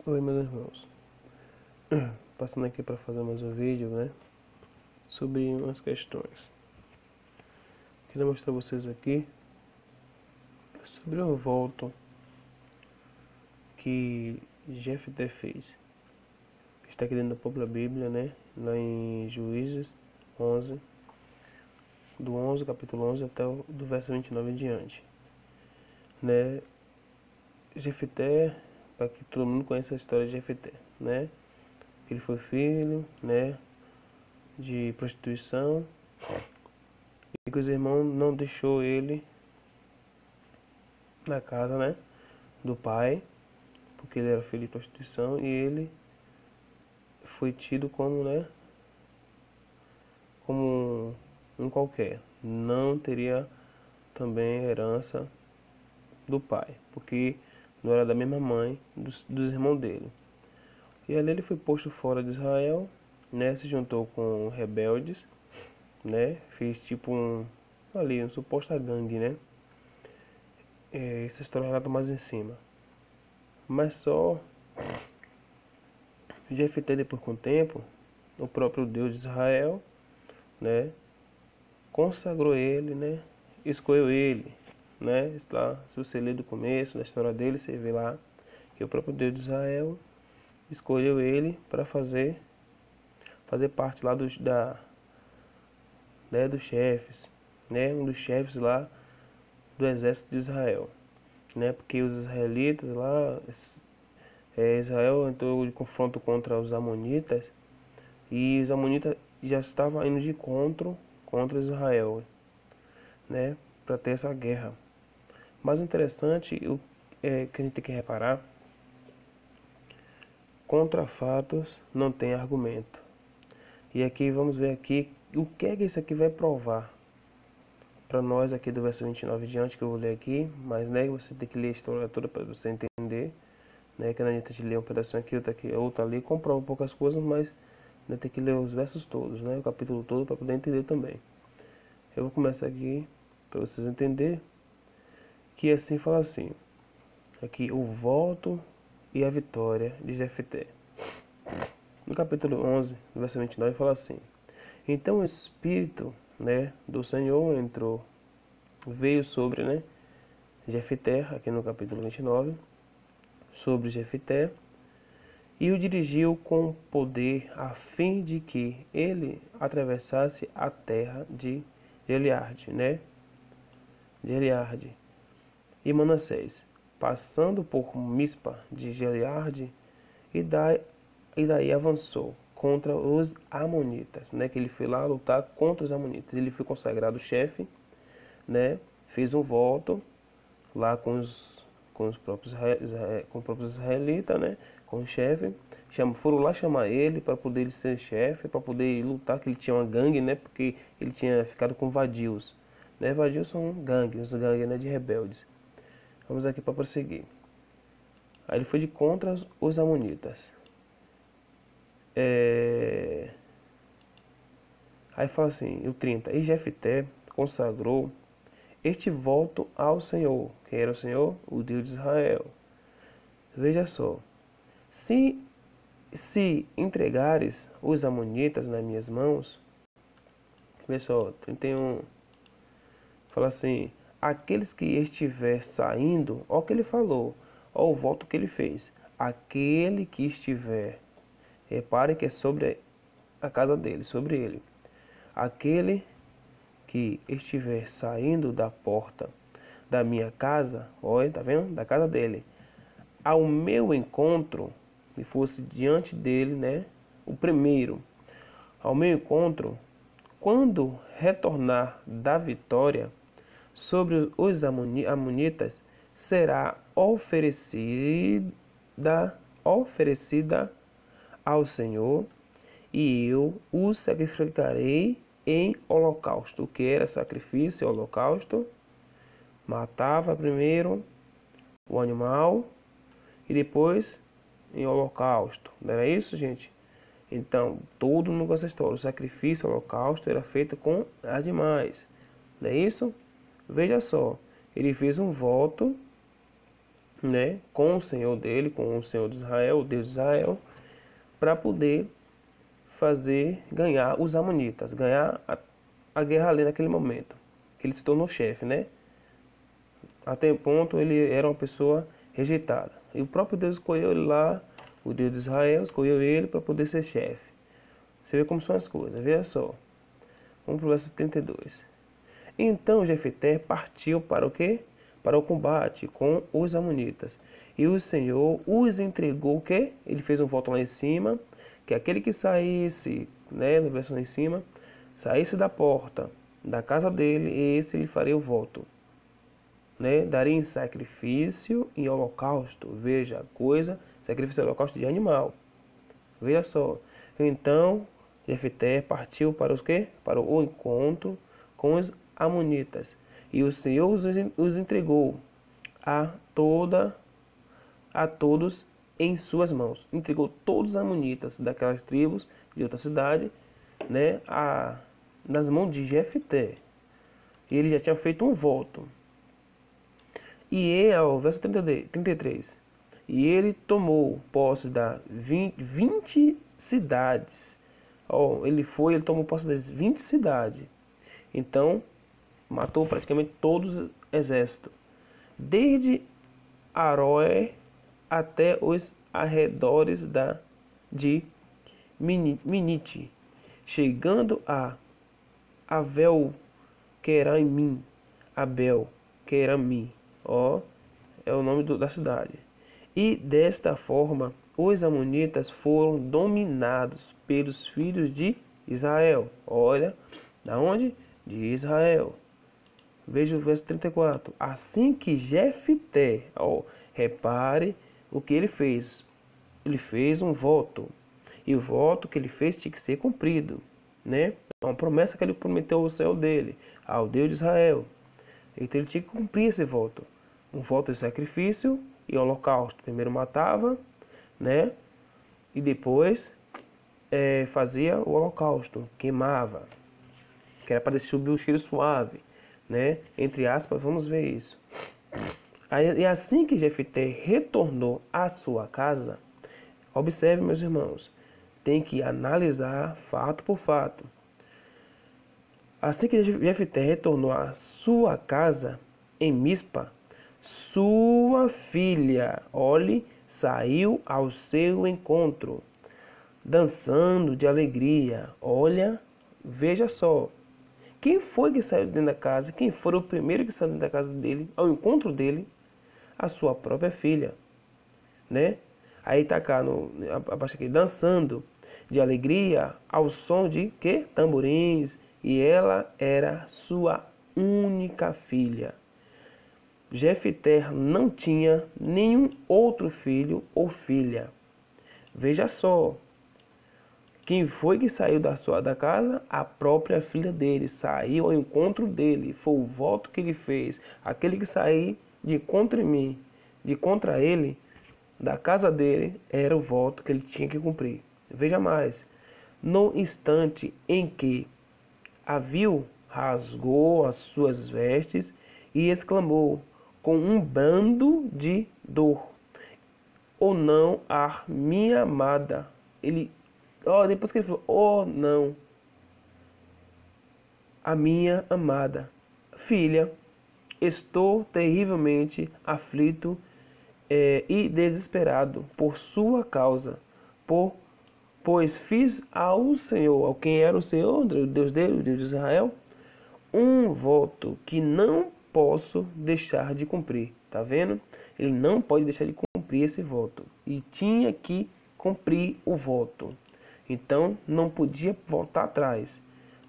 Oi, meus irmãos. Passando aqui para fazer mais um vídeo, sobre umas questões. Queria mostrar a vocês aqui sobre o voto que Jefté fez. Está aqui dentro da própria Bíblia, lá em Juízes 11, do 11, capítulo 11 até do verso 29 em diante. Jefté, para que todo mundo conheça a história de Jefté, Ele foi filho, de prostituição, e que os irmãos não deixou ele na casa, do pai, porque ele era filho de prostituição, e ele foi tido como um qualquer. Não teria também herança do pai, porque não era da mesma mãe dos irmãos dele. E ali ele foi posto fora de Israel, se juntou com rebeldes, fez tipo uma suposta gangue, essa história relata mais em cima. Mas só Jefté, depois com o tempo, o próprio Deus de Israel, consagrou ele, escolheu ele, Está, se você ler do começo da história dele, você vê lá que o próprio Deus de Israel escolheu ele para fazer parte lá dos chefes, um dos chefes lá do exército de Israel, porque os israelitas lá, Israel entrou de confronto contra os amonitas, e os amonitas já estavam indo de encontro contra Israel, para ter essa guerra. Mas o interessante é que a gente tem que reparar: contra fatos não tem argumento. E aqui vamos ver aqui o que é que isso aqui vai provar para nós aqui do verso 29 diante, que eu vou ler aqui, mas você tem que ler a história toda para você entender, que a gente lê um pedacinho aqui, outro ali, comprova poucas coisas, mas tem que ler os versos todos, o capítulo todo, para poder entender também. Eu vou começar aqui para vocês entenderem, que assim fala assim: aqui o voto e a vitória de Jefté. No capítulo 11, verso 29, fala assim: então o Espírito, do Senhor veio sobre, Jefté, aqui no capítulo 29, sobre Jefté, e o dirigiu com poder a fim de que ele atravessasse a terra de Gileade, e Manassés, passando por Mispa de Gileade, e daí avançou contra os amonitas, que ele foi lá lutar contra os amonitas. Ele foi consagrado chefe, fez um voto lá com os próprios israelitas, com o chefe. Foram lá chamar ele para poder ele ser chefe, para poder lutar, que ele tinha uma gangue, porque ele tinha ficado com vadios. Vadios são gangues, de rebeldes. Vamos aqui para prosseguir. Aí ele foi de contra os amonitas. Aí fala assim, o 30: e Jefté consagrou este voto ao Senhor. Quem era o Senhor? O Deus de Israel. Veja só: se entregares os amonitas nas minhas mãos, veja só, 31, fala assim: aqueles que estiver saindo, ó o que ele falou, ó o voto que ele fez, aquele que estiver, repare que é sobre a casa dele, sobre ele, aquele que estiver saindo da porta da minha casa, olha, tá vendo? Da casa dele, ao meu encontro, e fosse diante dele, o primeiro, ao meu encontro, quando retornar da vitória sobre os amonitas, será oferecida ao Senhor, e eu o sacrificarei em holocausto. O que era sacrifício e holocausto? Matava primeiro o animal e depois em holocausto. Não era isso, gente? Então, todo mundo com essa história. O sacrifício, o holocausto era feito com animais. Não é isso? Veja só, ele fez um voto, né, com o Senhor dele, com o Senhor de Israel, o Deus de Israel, para poder ganhar os amonitas, ganhar a guerra ali naquele momento, que ele se tornou chefe, né? Até o ponto ele era uma pessoa rejeitada. E o próprio Deus escolheu ele lá, o Deus de Israel escolheu ele para poder ser chefe. Você vê como são as coisas, veja só. Vamos para o verso 32. Então Jefté partiu para o quê? Para o combate com os amonitas. E o Senhor os entregou o quê? Ele fez um voto lá em cima, que aquele que saísse, né, na versão em cima, saísse da porta da casa dele, esse lhe faria o voto, né? Daria em sacrifício e holocausto. Veja a coisa, sacrifício e holocausto de animal. Veja só. Então Jefté partiu para os quê? Para o encontro com os amonitas. E o Senhor os entregou a todos em suas mãos. Entregou todos os amonitas daquelas tribos de outra cidade, né, nas mãos de Jefté. E ele já tinha feito um voto. E ele, ao verso 33, e ele tomou posse das 20 cidades. Ele tomou posse das 20 cidades. Então, matou praticamente todos os exércitos, desde Aroé até os arredores de Minite, chegando a Abel-Queramim. Abel-Queramim, é o nome da cidade. E desta forma, os amonitas foram dominados pelos filhos de Israel. Olha, da onde? De Israel. Veja o verso 34. Assim que Jefté, repare o que ele fez. Ele fez um voto. E o voto que ele fez tinha que ser cumprido, né? Uma promessa que ele prometeu ao céu dele, ao Deus de Israel. Então ele tinha que cumprir esse voto. Um voto de sacrifício e holocausto. Primeiro matava, né? E depois fazia o holocausto, queimava. Que era para subir o cheiro suave, né? Entre aspas, vamos ver isso. E assim que Jefté retornou à sua casa, observe, meus irmãos, tem que analisar fato por fato. Assim que Jefté retornou à sua casa em Mispa, sua filha, olhe, saiu ao seu encontro, dançando de alegria. Olha, veja só. Quem foi que saiu dentro da casa? Quem foi o primeiro que saiu dentro da casa dele, ao encontro dele? A sua própria filha, né? Aí tá cá, abaixo aqui, dançando de alegria ao som de quê? Tamborins. E ela era sua única filha. Jefté não tinha nenhum outro filho ou filha. Veja só. Quem foi que saiu da casa? A própria filha dele. Saiu ao encontro dele. Foi o voto que ele fez. Aquele que saiu de contra mim, de contra ele, da casa dele, era o voto que ele tinha que cumprir. Veja mais. No instante em que a viu, rasgou as suas vestes e exclamou com um brando de dor: "Oh não, a minha amada." Depois que ele falou, "Oh não, a minha amada filha, estou terrivelmente aflito e desesperado por sua causa, pois fiz ao Senhor, ao quem era o Senhor, o Deus dele, o Deus de Israel, um voto que não posso deixar de cumprir." Tá vendo? Ele não pode deixar de cumprir esse voto. E tinha que cumprir o voto. Então não podia voltar atrás,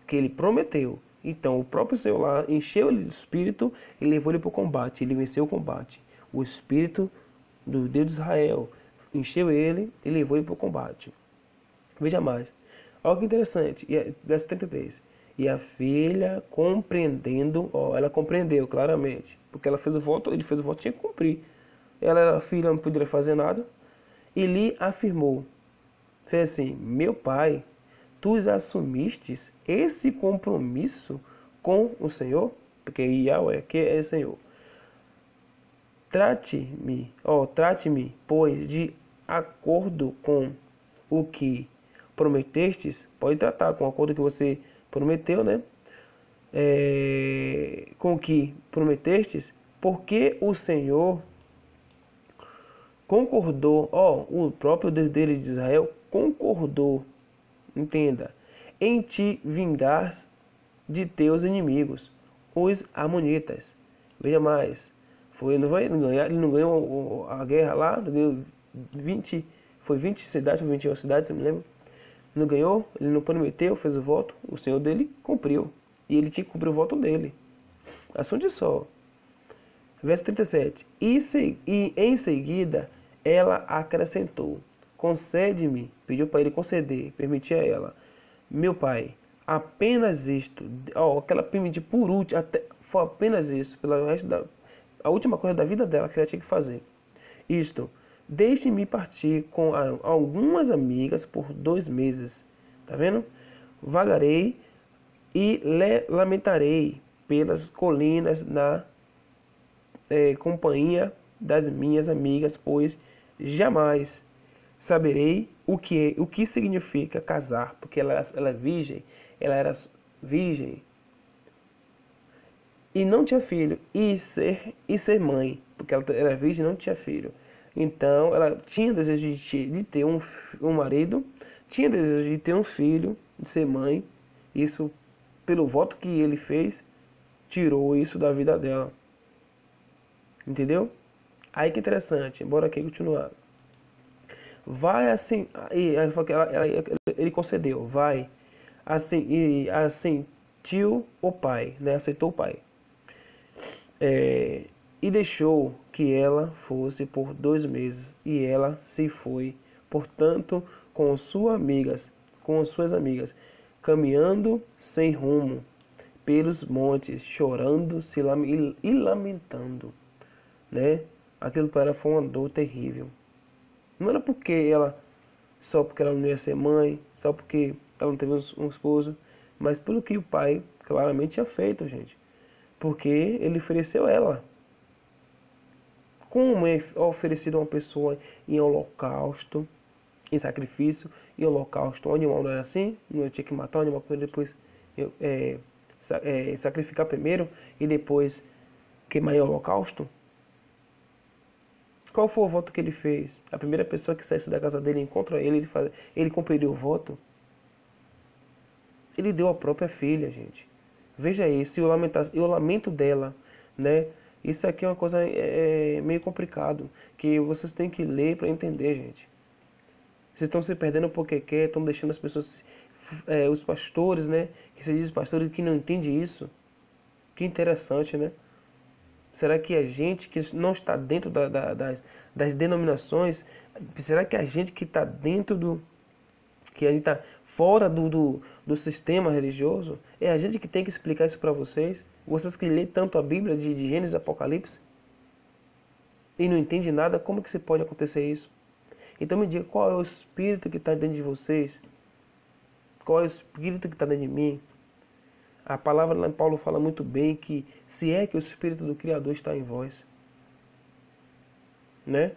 que ele prometeu. Então o próprio Senhor lá encheu ele de espírito e levou ele para o combate. Ele venceu o combate. O espírito do Deus de Israel encheu ele e levou ele para o combate. Veja mais. Olha que interessante. Verso 33. E a filha, compreendendo, ela compreendeu claramente, porque ela fez o voto, ele fez o voto, tinha que cumprir. Ela era filha, não poderia fazer nada. E lhe afirmou, fez assim: "Meu pai, tu assumistes esse compromisso com o Senhor?" Porque Yahweh que é Senhor. trate-me, pois, de acordo com o que prometestes. Pode tratar com o acordo que você prometeu, né? Com o que prometestes, porque o Senhor concordou, o próprio Deus dele de Israel concordou, entenda, em te vingar de teus inimigos, os amonitas. Veja mais, ele não ganhou a guerra lá, não ganhou 20, foi 20 cidades, foi 21 cidades, eu me lembro. Não ganhou, ele não prometeu, fez o voto, o Senhor dele cumpriu. E ele tinha que cumprir o voto dele. Assunto só. Verso 37. E em seguida ela acrescentou: concede-me, pediu para ele conceder, permitir a ela, meu pai, apenas isto. Aquela pediu por último, foi apenas isso, pelo resto a última coisa da vida dela que ela tinha que fazer. Isto, deixe-me partir com algumas amigas por 2 meses. Tá vendo? Vagarei e lamentarei pelas colinas na companhia das minhas amigas, pois jamais saberei o que significa casar, porque ela é virgem, ela era virgem e não tinha filho, e ser mãe, porque ela era virgem e não tinha filho. Então ela tinha desejo de ter um marido, tinha desejo de ter um filho, de ser mãe. Isso, pelo voto que ele fez, tirou isso da vida dela. Entendeu? Aí que interessante, bora aqui continuar. Vai assim, ele concedeu, vai, assim, e assentiu o pai, né? Aceitou o pai. E deixou que ela fosse por 2 meses, e ela se foi, portanto, com suas amigas, caminhando sem rumo pelos montes, chorando e lamentando, né? Aquilo para ela foi uma dor terrível. Não era só porque ela não ia ser mãe, só porque ela não teve um esposo, mas pelo que o pai claramente tinha feito, gente. Porque ele ofereceu ela. Como é oferecido a uma pessoa em holocausto, em sacrifício, em holocausto? O animal não era assim? Não tinha que matar o animal para depois sacrificar primeiro e depois queimar em holocausto? Qual foi o voto que ele fez? A primeira pessoa que saísse da casa dele encontra ele, ele cumpriria o voto? Ele deu a própria filha, gente. Veja isso, e o lamento dela, né? Isso aqui é uma coisa meio complicado, que vocês têm que ler para entender, gente. Vocês estão se perdendo porque quer, estão deixando as pessoas, os pastores, né? Que se diz pastores que não entende isso. Que interessante, né? Será que a gente que não está dentro das denominações, será que a gente que está dentro que a gente está fora do sistema religioso, é a gente que tem que explicar isso para vocês? Vocês que lêem tanto a Bíblia de Gênesis e Apocalipse e não entendem nada, como que se pode acontecer isso? Então me diga, qual é o espírito que está dentro de vocês? Qual é o espírito que está dentro de mim? A palavra lá em Paulo fala muito bem que se é que o Espírito do Criador está em vós, né?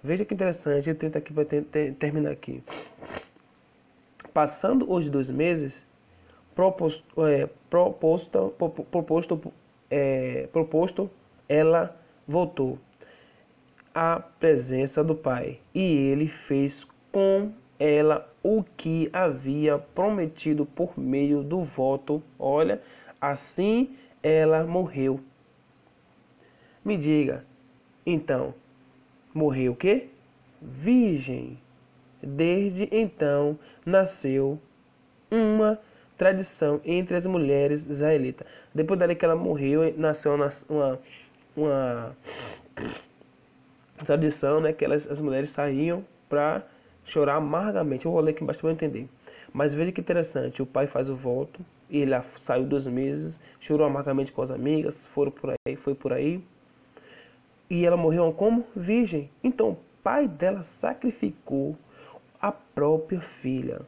Veja que interessante, eu tento aqui para terminar aqui. Passando os 2 meses, proposto, ela voltou à presença do pai, e ele fez com ela o que havia prometido por meio do voto. Olha, assim ela morreu. Me diga, então, morreu o quê? Virgem. Desde então nasceu uma tradição entre as mulheres israelitas. Depois dali que ela morreu, nasceu uma tradição, né, que as mulheres saíam para chorar amargamente. Eu vou ler aqui embaixo para entender. Mas veja que interessante, o pai faz o voto, ele saiu 2 meses, chorou amargamente com as amigas, foi por aí, e ela morreu como? Virgem. Então o pai dela sacrificou a própria filha,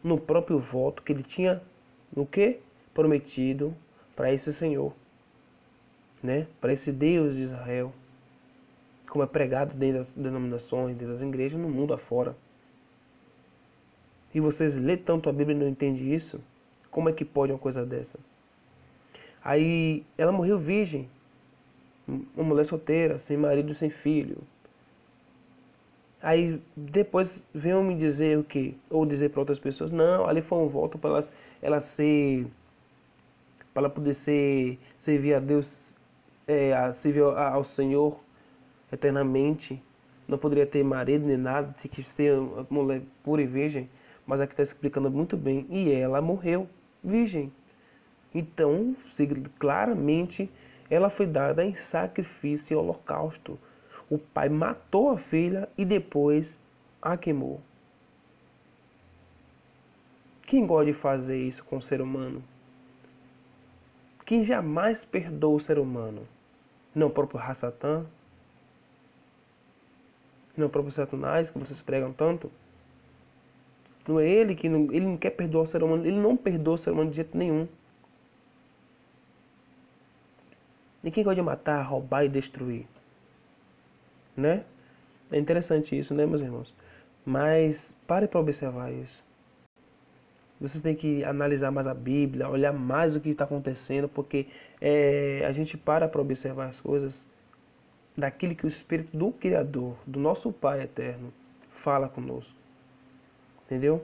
no próprio voto que ele tinha, no que? Prometido para esse Senhor, né? Para esse Deus de Israel. como é pregado dentro das denominações, dentro das igrejas, no mundo afora. E vocês lê tanto a Bíblia e não entendem isso? Como é que pode uma coisa dessa? Aí ela morreu virgem, uma mulher solteira, sem marido, sem filho. Aí depois venham me dizer o quê? Ou dizer para outras pessoas, não, ali foi um voto para ela ser, para ela poder servir a Deus, servir ao Senhor eternamente. Não poderia ter marido nem nada, tinha que ser uma mulher pura e virgem. Mas aqui está explicando muito bem. E ela morreu virgem. Então, claramente, ela foi dada em sacrifício e holocausto. O pai matou a filha e depois a queimou. Quem gosta de fazer isso com o ser humano? Quem jamais perdoa o ser humano? Não o próprio Rassatã? Não o próprio Satanás, que vocês pregam tanto? Não é ele que não, ele não quer perdoar o ser humano, ele não perdoa o ser humano de jeito nenhum. E quem gosta de matar, roubar e destruir? Né? É interessante isso, né, meus irmãos? Mas pare para observar isso. Vocês têm que analisar mais a Bíblia, olhar mais o que está acontecendo, porque a gente para observar as coisas daquilo que o Espírito do Criador, do nosso Pai eterno, fala conosco. Entendeu?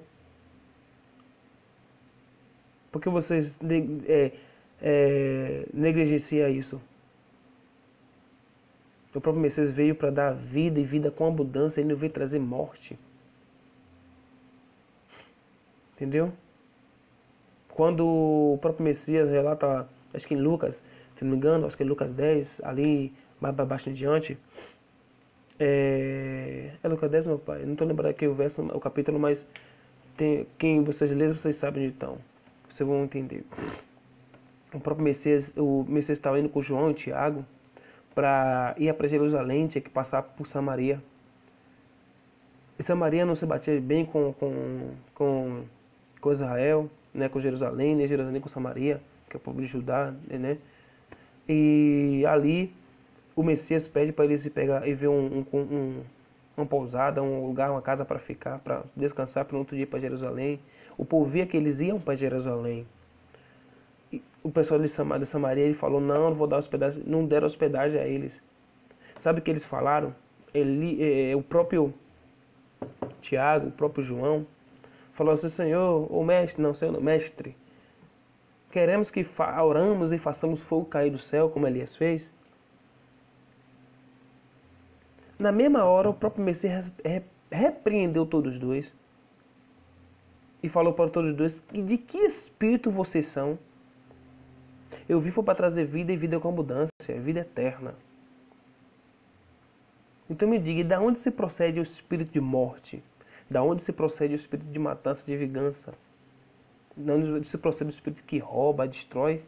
Porque vocês negligenciam isso. O próprio Messias veio para dar vida e vida com abundância, ele não veio trazer morte. Entendeu? Quando o próprio Messias relata, acho que em Lucas, se não me engano, acho que em Lucas 10, ali mais para baixo em diante, é Lucas 10, meu pai? Não estou lembrando aqui o verso, o capítulo, mas quem vocês lêem, vocês sabem onde estão. Vocês vão entender. O Messias estava indo com João e Tiago para ir para Jerusalém, tinha que passar por Samaria. E Samaria não se batia bem com Israel, né, com Jerusalém, nem Jerusalém com Samaria, que é o povo de Judá, né? E ali o Messias pede para eles pegar e ver uma pousada, um lugar, uma casa para ficar, para descansar, para no outro dia ir para Jerusalém. O povo via que eles iam para Jerusalém. E o pessoal de Samaria ele falou, não vou dar hospedagem, não deram hospedagem a eles. Sabe o que eles falaram? O próprio Tiago, o próprio João, falou assim, Senhor, ou mestre, não, Senhor, não, mestre, queremos que oramos e façamos fogo cair do céu, como Elias fez. Na mesma hora, o próprio Messias repreendeu todos os dois e falou para todos os dois de que espírito vocês são. Eu vim para trazer vida e vida com abundância, vida eterna. Então me diga, de onde se procede o espírito de morte? Da onde se procede o espírito de matança, de vingança? Da onde se procede o espírito que rouba, destrói?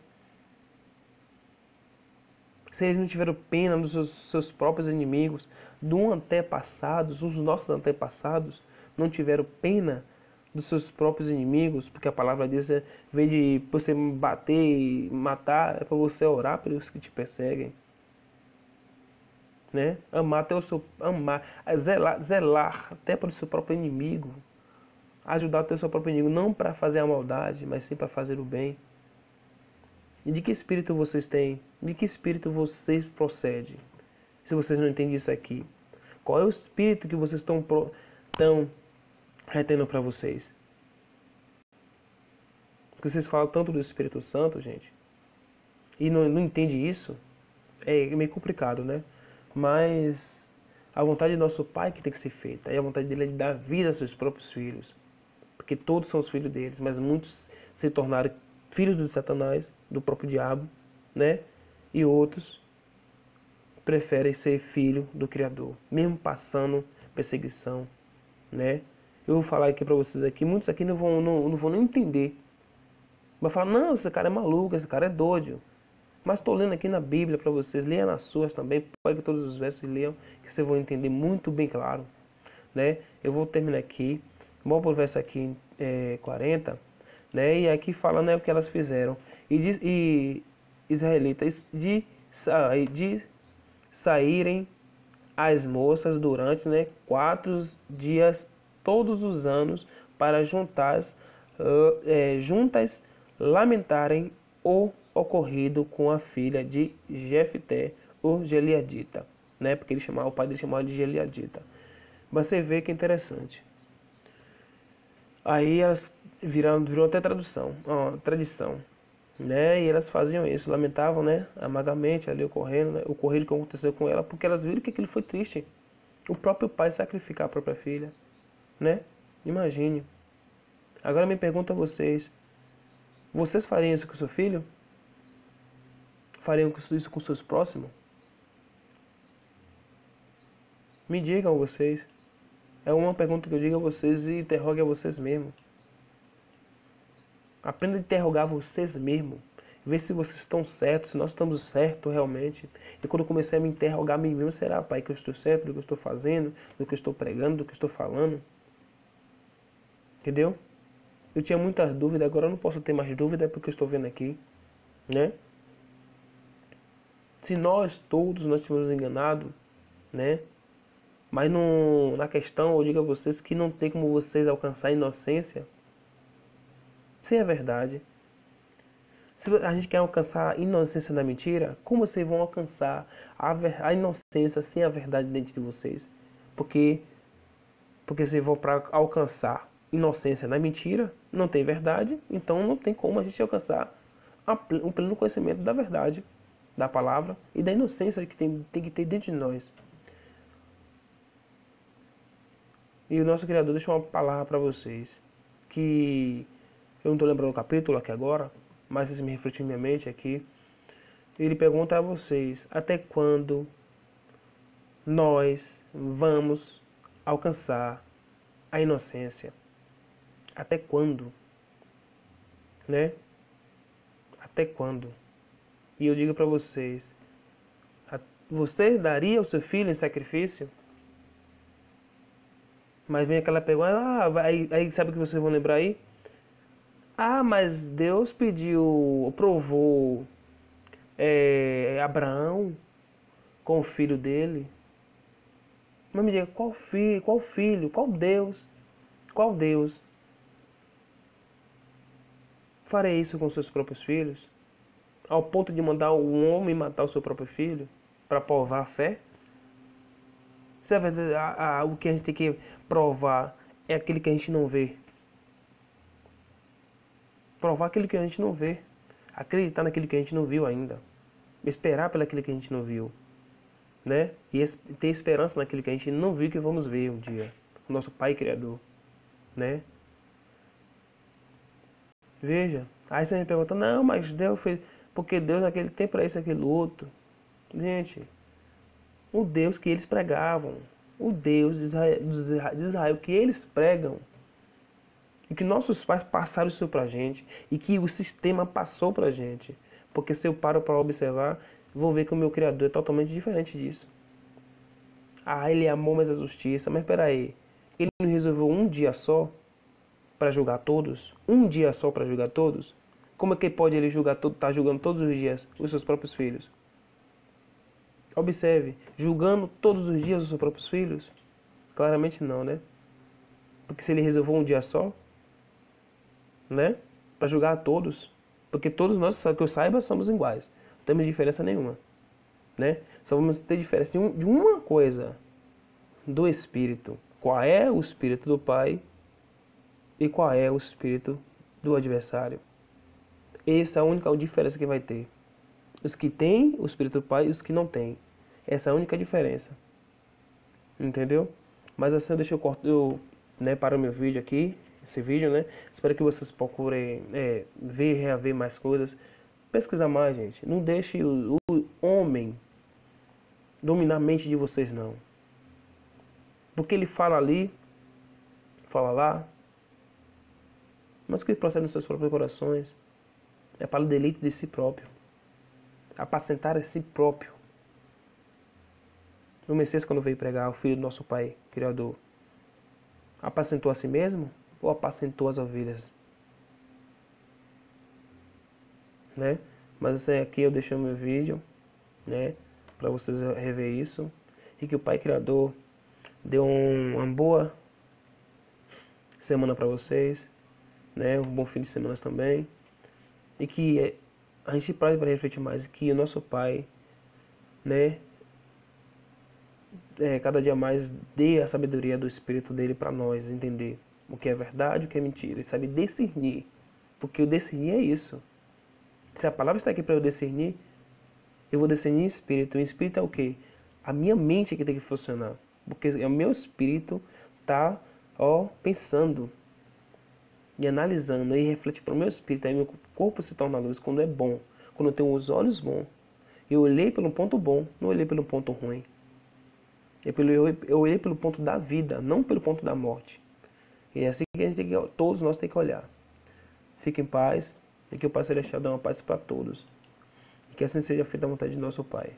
Se eles não tiveram pena dos seus próprios inimigos, do antepassados, os nossos antepassados não tiveram pena dos seus próprios inimigos, porque a palavra diz, em vez de você bater e matar, é para você orar pelos que te perseguem. Né? Zelar até para o seu próprio inimigo, ajudar até o seu próprio inimigo, não para fazer a maldade, mas sim para fazer o bem. E de que espírito vocês têm? De que espírito vocês procedem? Se vocês não entendem isso aqui, qual é o espírito que vocês estão retendo para vocês? Porque vocês falam tanto do Espírito Santo, gente, e não entende isso, é meio complicado, né? Mas a vontade do nosso Pai que tem que ser feita. E a vontade dele é de dar vida aos seus próprios filhos. Porque todos são os filhos deles, mas muitos se tornaram filhos de Satanás, do próprio diabo, né? E outros preferem ser filho do Criador, mesmo passando perseguição, né? Eu vou falar aqui para vocês aqui, muitos aqui não vão nem entender. Vai falar, não, esse cara é maluco, esse cara é doido. Mas estou lendo aqui na Bíblia para vocês, leiam nas suas também, pegue todos os versos e leiam, que vocês vão entender muito bem claro. Né? Eu vou terminar aqui, vamos para o verso aqui 40, né? E aqui fala, né, o que elas fizeram. E israelitas de saírem as moças durante, né, 4 dias todos os anos para juntas lamentarem o ocorrido com a filha de Jefté, o Gileadita, né? Porque o pai dele chamava de Gileadita. Você vê que é interessante. Aí elas virou até tradição, né? E elas faziam isso, lamentavam, né? Amargamente ali ocorrendo, né? O ocorrido que aconteceu com ela, porque elas viram que aquilo foi triste. O próprio pai sacrificar a própria filha, né? Imagine. Agora me pergunto a vocês fariam isso com seu filho? Fariam isso com seus próximos? Me digam vocês. É uma pergunta que eu digo a vocês e interrogue a vocês mesmos. Aprenda a interrogar vocês mesmos. Ver se vocês estão certos, se nós estamos certos realmente. E quando eu comecei a me interrogar a mim mesmo, será, pai, que eu estou certo do que eu estou fazendo, do que eu estou pregando, do que eu estou falando? Entendeu? Eu tinha muitas dúvidas, agora eu não posso ter mais dúvida porque eu estou vendo aqui, né? Se nós todos nós estivermos enganados, né? Mas na questão, eu digo a vocês que não tem como vocês alcançar a inocência sem a verdade. Se a gente quer alcançar a inocência da mentira, como vocês vão alcançar a inocência sem a verdade dentro de vocês? Porque se for para alcançar inocência na mentira, não tem verdade, então não tem como a gente alcançar o pleno conhecimento da verdade, da palavra e da inocência que tem que ter dentro de nós. E o nosso Criador deixou uma palavra para vocês, que eu não estou lembrando o capítulo aqui agora, mas isso me refletiu em minha mente aqui. Ele pergunta a vocês, até quando nós vamos alcançar a inocência? Até quando? Né? Até quando? E eu digo para vocês, você daria o seu filho em sacrifício? Mas vem aquela pergunta, aí sabe o que vocês vão lembrar aí? Ah, mas Deus provou Abraão com o filho dele. Mas me diga, qual filho, qual Deus farei isso com seus próprios filhos? Ao ponto de mandar um homem matar o seu próprio filho para provar a fé? Se é verdade, o que a gente tem que provar é aquele que a gente não vê. Provar aquilo que a gente não vê. Acreditar naquilo que a gente não viu ainda. Esperar pelaquilo que a gente não viu. Né? E ter esperança naquilo que a gente não viu que vamos ver um dia. O nosso Pai Criador. Né? Veja. Aí você me pergunta, não, mas Deus fez... Porque Deus naquele tempo era isso, aquele outro. Gente, o Deus que eles pregavam. O Deus de Israel que eles pregam. E que nossos pais passaram isso pra gente. E que o sistema passou pra gente. Porque se eu paro para observar, vou ver que o meu Criador é totalmente diferente disso. Ah, ele é amor, mas é justiça. Mas peraí, ele não resolveu um dia só para julgar todos? Um dia só para julgar todos? Como é que pode ele tá julgando todos os dias os seus próprios filhos? Observe, julgando todos os dias os seus próprios filhos? Claramente não, né? Porque se ele resolveu um dia só, né? Para julgar a todos. Porque todos nós, que eu saiba, somos iguais. Não temos diferença nenhuma. Né? Só vamos ter diferença de uma coisa. Do Espírito. Qual é o Espírito do Pai e qual é o Espírito do adversário. Essa é a única diferença que vai ter. Os que têm o Espírito do Pai e os que não têm. Essa é a única diferença. Entendeu? Mas assim eu deixo para o meu vídeo aqui, esse vídeo, né? Espero que vocês procurem ver e reaver mais coisas. Pesquisar mais, gente. Não deixe o homem dominar a mente de vocês, não. Porque ele fala ali, fala lá, mas o que procede nos seus próprios corações é para o deleite de si próprio. Apacentar a si próprio. O Messias, quando veio pregar, o Filho do nosso Pai, Criador, apacentou a si mesmo ou apacentou as ovelhas? Né? Mas assim, aqui eu deixei o meu vídeo, né, para vocês rever isso. e que o Pai Criador dê uma boa semana para vocês, né? Um bom fim de semana também. E que a gente pare para refletir mais que o nosso Pai, né, cada dia mais dê a sabedoria do Espírito dele para nós entender o que é verdade e o que é mentira. E sabe discernir. Porque o discernir é isso. Se a palavra está aqui para eu discernir, eu vou discernir em espírito. O espírito é o quê? A minha mente que tem que funcionar. Porque o meu espírito está pensando e analisando e reflete para o meu espírito. Aí meu corpo se torna luz quando é bom. Quando eu tenho os olhos bons. Eu olhei pelo ponto bom, não olhei pelo ponto ruim. Eu olhei pelo ponto da vida, não pelo ponto da morte. E é assim que todos nós temos que olhar. Fique em paz e que o Pai Celestial dê uma paz para todos. E que assim seja feita a vontade de nosso Pai.